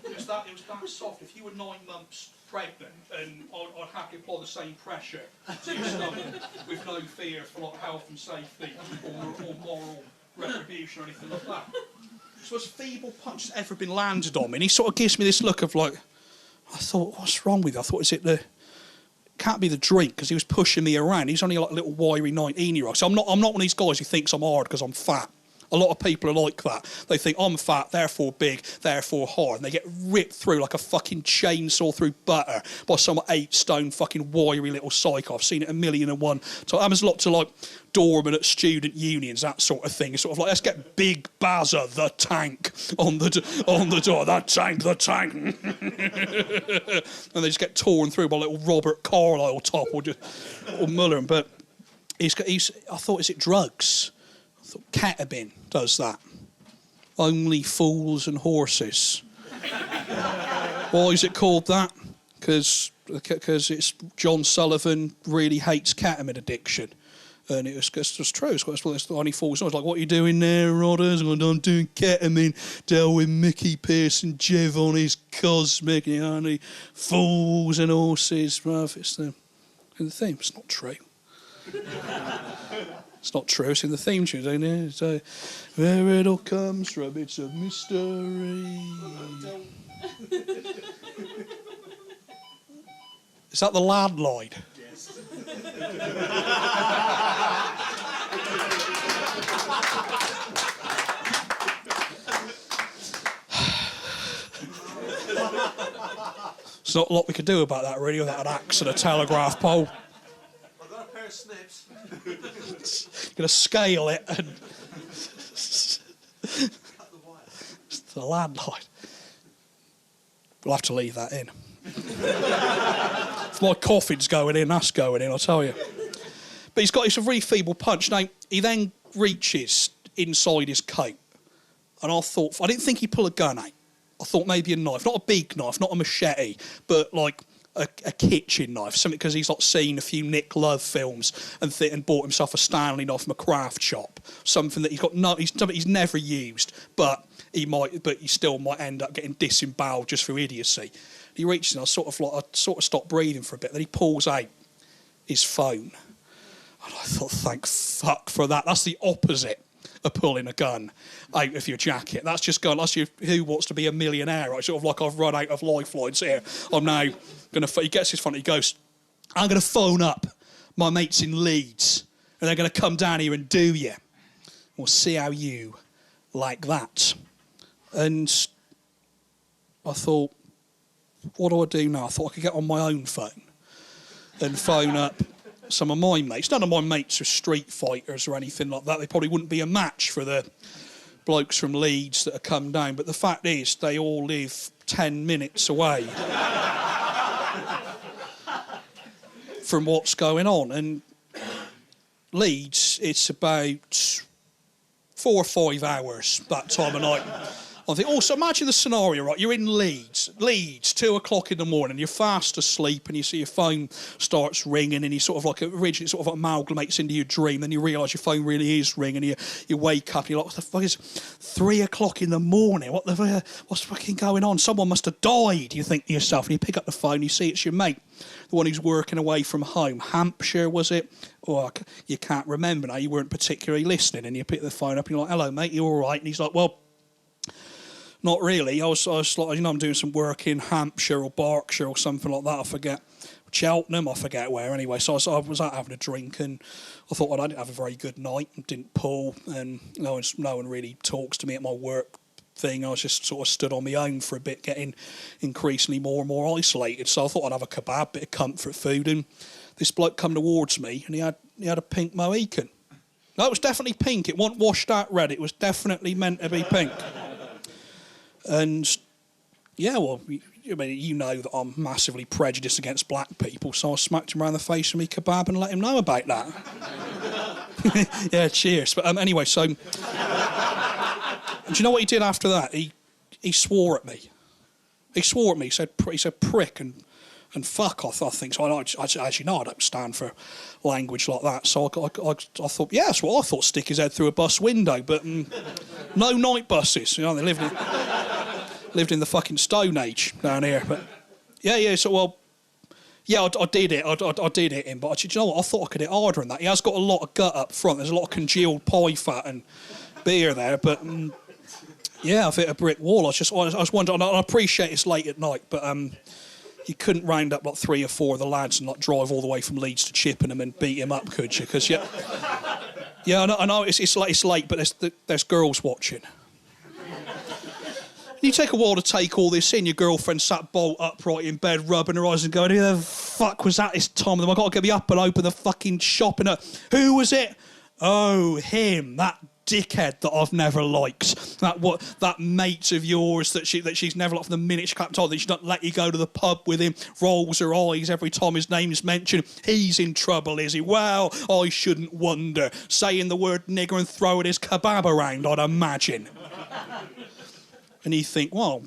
It was that soft. If you were 9 months pregnant, and I'd happily apply the same pressure to your stomach with no fear for like health and safety or moral retribution or anything like that. So as feeble punch has ever been landed on me, and he sort of gives me this look of like, I thought, what's wrong with you? I thought, is it the... Can't be the drink, because he was pushing me around. He's only like a little wiry 19-year-old. So I'm not one of these guys who thinks I'm hard because I'm fat. A lot of people are like that. They think I'm fat, therefore big, therefore hard. And they get ripped through like a fucking chainsaw through butter by some 8-stone fucking wiry little psycho. I've seen it 1,000,001 times. It happens a lot to like doormen at student unions, that sort of thing. It's sort of like, let's get Big Bazza the tank on the door. The tank. And they just get torn through by little Robert Carlyle top or Muller. But I thought, is it drugs? Ketamine does that. Only fools and horses. Why is it called that? Because it's John Sullivan really hates ketamine addiction. And it was true. It's only fools. I was like, what are you doing there, Rodders? I'm doing ketamine. Dealt with Mickey Pearce and Jev on his cosmic. You know, only fools and horses. Bruv. It's the theme. It's not true. It's not true, it's in the theme tune, isn't it? So, where it all comes from, it's a mystery. Is that the landline? Yes. There's not a lot we could do about that, really, without an axe and a telegraph pole. I've got a pair of snips. Gonna scale it and Cut the wire. it's the landline. We'll have to leave that in. If my coffin's going in, that's going in, I'll tell you. But he's got this really feeble punch. Now, he then reaches inside his coat. And I didn't think he'd pull a gun out. I thought maybe a knife, not a big knife, not a machete, but like a kitchen knife, something, because he's like seen a few Nick Love films and bought himself a Stanley knife from a craft shop, something that he's never used, but he still might end up getting disemboweled just through idiocy. He reaches and I sort of stopped breathing for a bit. Then he pulls out his phone, and I thought, thank fuck for that. That's the opposite of pulling a gun out of your jacket. That's just going, that's who wants to be a millionaire, right? Sort of like, I've run out of lifelines here. I'm now going to... He gets his phone, he goes, I'm going to phone up my mates in Leeds, and they're going to come down here and do you. We'll see how you like that. And I thought, what do I do now? I thought I could get on my own phone and phone up some of my mates. None of my mates are street fighters or anything like that. They probably wouldn't be a match for the blokes from Leeds that have come down. But the fact is, they all live 10 minutes away from what's going on. And Leeds, it's about 4 or 5 hours that time of night. I think, also imagine the scenario, right? You're in Leeds, 2 o'clock in the morning, you're fast asleep and you see your phone starts ringing and you sort of like originally sort of amalgamates into your dream, then you realise your phone really is ringing and you wake up and you're like, what the fuck is 3 o'clock in the morning? What's fucking going on? Someone must have died, you think to yourself, and you pick up the phone, you see it's your mate, the one who's working away from home. Hampshire, was it? Or you can't remember now, you weren't particularly listening, and you pick the phone up and you're like, hello mate, you all right? And he's like, well, not really. I was like, I'm doing some work in Hampshire or Berkshire or something like that. I forget. Cheltenham, I forget where. Anyway, so I was out having a drink and I thought, well, I didn't have a very good night. Didn't pull, and no one really talks to me at my work thing. I was just sort of stood on my own for a bit, getting increasingly more and more isolated. So I thought I'd have a kebab, bit of comfort food, and this bloke come towards me and he had a pink Mohican. No, it was definitely pink. It wasn't washed out red. It was definitely meant to be pink. And yeah, well, I mean, you know that I'm massively prejudiced against black people, so I smacked him around the face with me kebab and let him know about that. Yeah, cheers. But anyway, so do you know what he did after that? He swore at me. He swore at me. He said prick and And fuck off, I think. So as you know, I don't stand for language like that. So I thought, yeah, that's what I thought, stick his head through a bus window. But no night buses. You know, they lived in the fucking Stone Age down here. But yeah, so, well, yeah, I did it. I did hit him. But you know what? I thought I could hit harder than that. He has got a lot of gut up front. There's a lot of congealed pie fat and beer there. But, yeah, I've hit a brick wall. I was wondering, I appreciate it's late at night, but... you couldn't round up like 3 or 4 of the lads and like drive all the way from Leeds to Chippenham and beat him up, could you? Because yeah, I know it's late, but there's girls watching. You take a while to take all this in. Your girlfriend sat bolt upright in bed, rubbing her eyes and going, "Who the fuck was that this time of them? I got to get me up and open the fucking shop." And who was it? Oh, him, that dickhead that I've never liked. That mate of yours that she's never liked from the minute she clapped on, that she doesn't let you go to the pub with him, rolls her eyes every time his name is mentioned. He's in trouble, is he? Well, I shouldn't wonder. Saying the word nigger and throwing his kebab around, I'd imagine. And you think, well,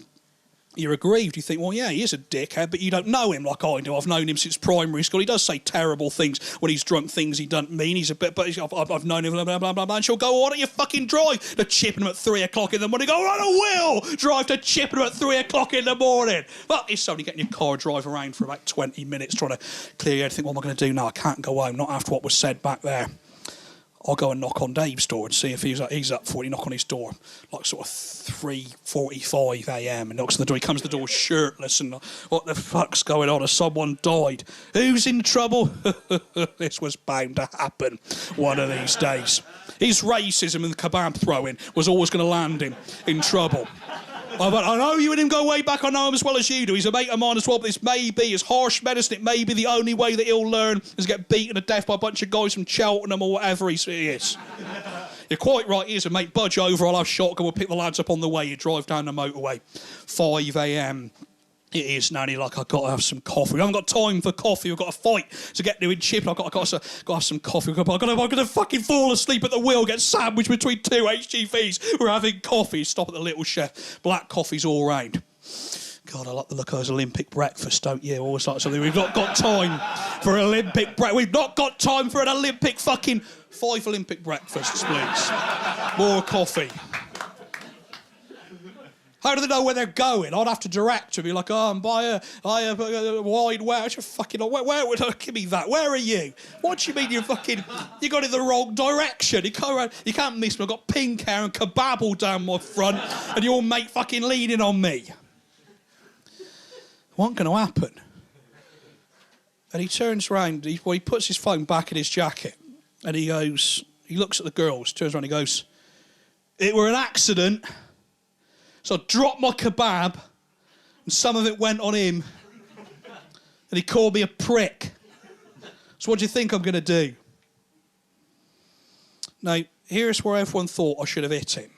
you're aggrieved. You think, well, yeah, he is a dickhead, but you don't know him like I do. I've known him since primary school. He does say terrible things when he's drunk, things he doesn't mean. He's a bit, but I've known him, blah, blah, blah, blah, blah. And she'll go, why don't you fucking drive to Chippenham at 3 o'clock in the morning? Go, I will drive to Chippenham at 3 o'clock in the morning. But it's only getting your car, drive around for about 20 minutes trying to clear your head. Think, what am I going to do now? I can't go home, not after what was said back there. I'll go and knock on Dave's door and see if he's up for it. You knock on his door, like sort of 3:45 a.m. and knocks on the door. He comes to the door shirtless and what the fuck's going on? Has someone died? Who's in trouble? This was bound to happen one of these days. His racism and the kebab throwing was always going to land him in trouble. I know you and him go way back. I know him as well as you do. He's a mate of mine as well, but this may be his harsh medicine. It may be the only way that he'll learn is get beaten to death by a bunch of guys from Cheltenham or whatever he is. You're quite right, he is a mate. Budge over, I'll have shotgun. We'll pick the lads up on the way. You drive down the motorway. 5 a.m. It is now. Like, I've got to have some coffee. We haven't got time for coffee. We've got a fight to get to in Chip. I've got to have some coffee. I'm going to fucking fall asleep at the wheel, get sandwiched between 2 HGVs. We're having coffee. Stop at the Little Chef. Black coffee's all round. God, I like the look of those Olympic breakfast, don't you? Always like something. We've not got time for Olympic breakfast. We've not got time for an Olympic fucking 5 Olympic breakfasts, please. More coffee. How do they know where they're going? I'd have to direct them. Be like, oh, and buy a wide where? Fucking where would give me that? Where are you? What do you mean you got in the wrong direction? You can't miss me. I've got pink hair and kebab all down my front, and your mate fucking leaning on me. What's going to happen? And he turns round. He puts his phone back in his jacket, and he looks at the girls, turns around, and he goes, "It were an accident. So I dropped my kebab, and some of it went on him, and he called me a prick. So what do you think I'm going to do?" Now, here's where everyone thought I should have hit him.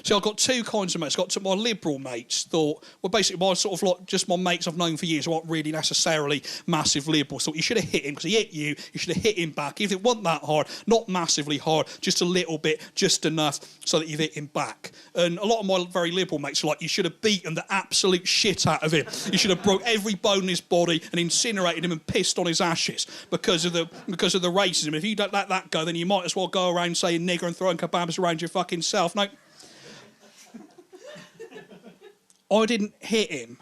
See, I've got 2 kinds of mates. I've got my liberal mates thought, well, basically, my sort of like just my mates I've known for years who aren't really necessarily massive liberals. Thought you should have hit him because he hit you. You should have hit him back. If it wasn't that hard, not massively hard, just a little bit, just enough so that you've hit him back. And a lot of my very liberal mates are like, you should have beaten the absolute shit out of him. You should have broke every bone in his body and incinerated him and pissed on his ashes because of the racism. If you don't let that go, then you might as well go around saying nigger and throwing kebabs around your fucking self. No. I didn't hit him.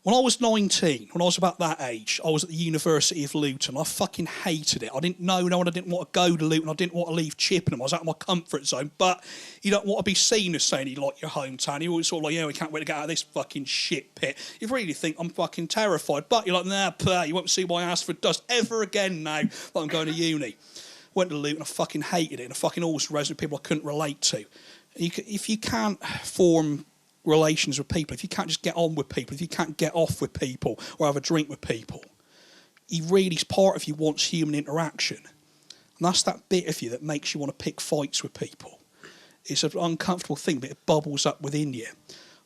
When I was 19, when I was about that age, I was at the University of Luton. I fucking hated it. I didn't know no one. I didn't want to go to Luton. I didn't want to leave Chippenham. I was out of my comfort zone. But you don't want to be seen as saying you like your hometown. You're always sort of like, yeah, we can't wait to get out of this fucking shit pit. You really think I'm fucking terrified. But you're like, nah, you won't see my ass for dust ever again now that I'm going to uni. Went to Luton. I fucking hated it. And I fucking always resonated with people I couldn't relate to. If you can't form relations with people, if you can't just get on with people, if you can't get off with people or have a drink with people, part of you wants human interaction. And that's that bit of you that makes you want to pick fights with people. It's an uncomfortable thing, but it bubbles up within you.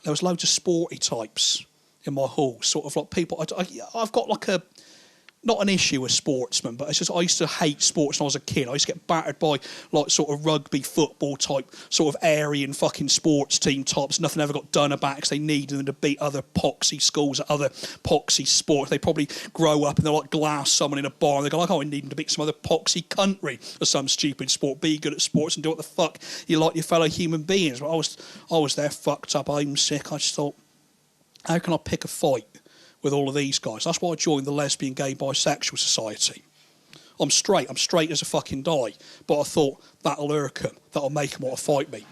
There was loads of sporty types in my hall, sort of like people. I've got like not an issue with sportsmen, but it's just I used to hate sports when I was a kid. I used to get battered by like sort of rugby, football type, sort of Aryan fucking sports team types. Nothing ever got done about it because they needed them to beat other poxy schools at other poxy sports. They probably grow up and they're like glass someone in a bar and they go like, oh, I need them to beat some other poxy country or some stupid sport. Be good at sports and do what the fuck you like your fellow human beings. But I was there fucked up, homesick. I just thought, how can I pick a fight with all of these guys? That's why I joined the Lesbian, Gay, Bisexual Society. I'm straight as a fucking die. But I thought, that'll irk them. That'll make them want to fight me.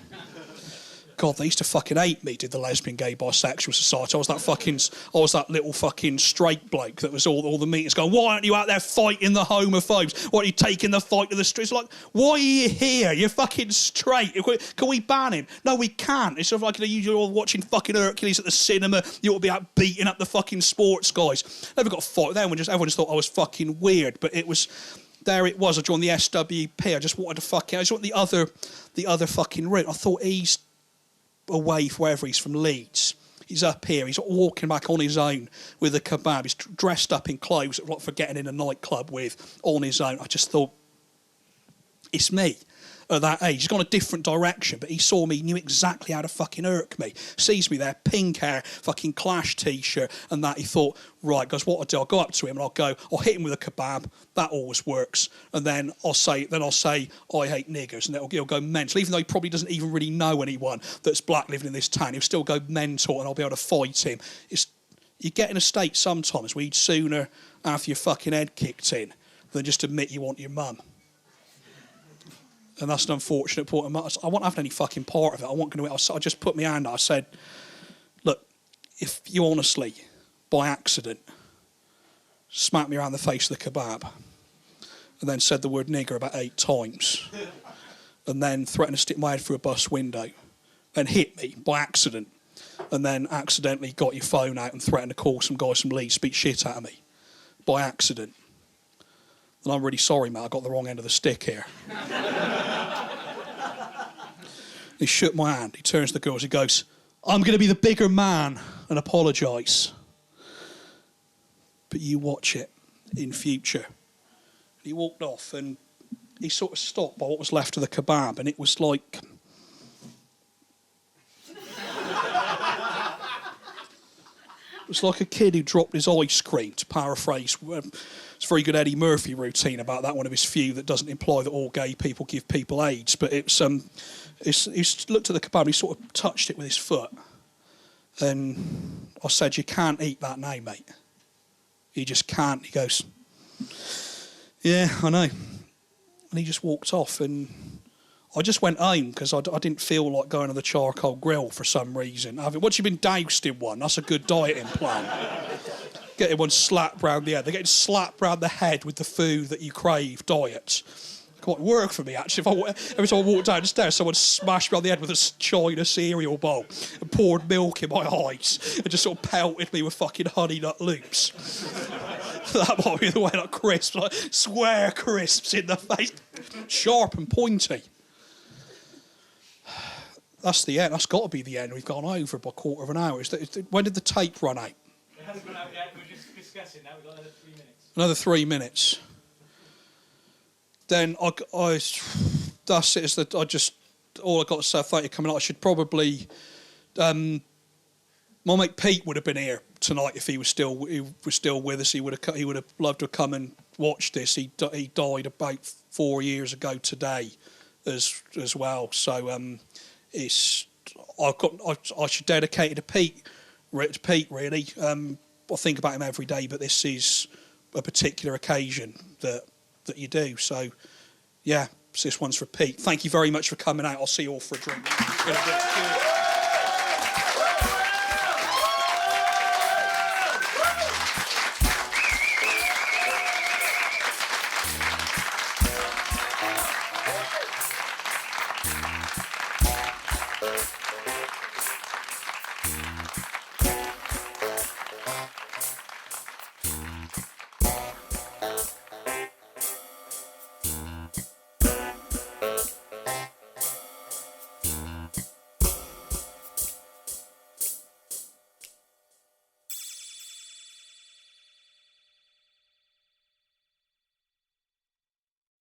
God, they used to fucking hate me, did the Lesbian, Gay, Bisexual Society. I was that little fucking straight bloke that was all the meetings going, why aren't you out there fighting the homophobes? Why aren't you taking the fight to the streets? Like, why are you here? You're fucking straight. Can we ban him? No, we can't. It's sort of like, you're all watching fucking Hercules at the cinema. You ought to be out beating up the fucking sports guys. Never got a fight with them. Everyone just thought I was fucking weird. But it was... There it was. I joined the SWP. I just wanted to fucking... I just wanted the other fucking route. I thought he's away wherever he's from, Leeds. He's up here. He's walking back on his own with a kebab. He's dressed up in clothes like for getting in a nightclub with on his own. I just thought, it's me. At that age, he's gone a different direction, but he saw me, knew exactly how to fucking irk me. Sees me there, pink hair, fucking Clash t-shirt, and that. He thought, right, guys, what I'll do, I'll go up to him and I'll hit him with a kebab. That always works. And then I'll say, I hate niggers, and he'll go mental. Even though he probably doesn't even really know anyone that's black living in this town, he'll still go mental, and I'll be able to fight him. You get in a state sometimes where you'd sooner have your fucking head kicked in than just admit you want your mum. And that's an unfortunate point. I wasn't having any fucking part of it. I wasn't going to. I just put my hand out. I said, look, if you honestly, by accident, smacked me around the face with the kebab and then said the word nigger about 8 times and then threatened to stick my head through a bus window and hit me by accident and then accidentally got your phone out and threatened to call some guys from Leeds speak shit out of me by accident, then I'm really sorry, mate. I got the wrong end of the stick here. He shook my hand. He turns to the girls. He goes, I'm going to be the bigger man and apologise. But you watch it in future. And he walked off and he sort of stopped by what was left of the kebab, and it was like... It was like a kid who dropped his ice cream, to paraphrase. It's a very good Eddie Murphy routine about that, one of his few that doesn't imply that all gay people give people AIDS. But he looked at the kebab, he sort of touched it with his foot. And I said, you can't eat that now, mate. You just can't. He goes, yeah, I know. And he just walked off, and I just went home because I didn't feel like going to the charcoal grill for some reason. Once you've been doused in one, that's a good dieting plan. Getting one slapped round the head. They're getting slapped round the head with the food that you crave diet. Quite work for me, actually. Every time I walk down the stairs, someone smashed me on the head with a China cereal bowl and poured milk in my eyes and just sort of pelted me with fucking honey nut loops. That might be the way, like crisps, like square crisps in the face. Sharp and pointy. That's the end. That's got to be the end. We've gone over by a quarter of an hour. When did the tape run out? It hasn't run out yet. We're just discussing now. We've got another 3 minutes. Another 3 minutes. Then that's it. All I got to say, thank you for coming out. I should probably, my mate Pete would have been here tonight if he was still with us. He would have loved to have come and watched this. He died about 4 years ago today, as well. So I should dedicate it to Pete. Really. I think about him every day, but this is a particular occasion that you do. So, yeah, this one's for Pete. Thank you very much for coming out. I'll see you all for a drink in a bit.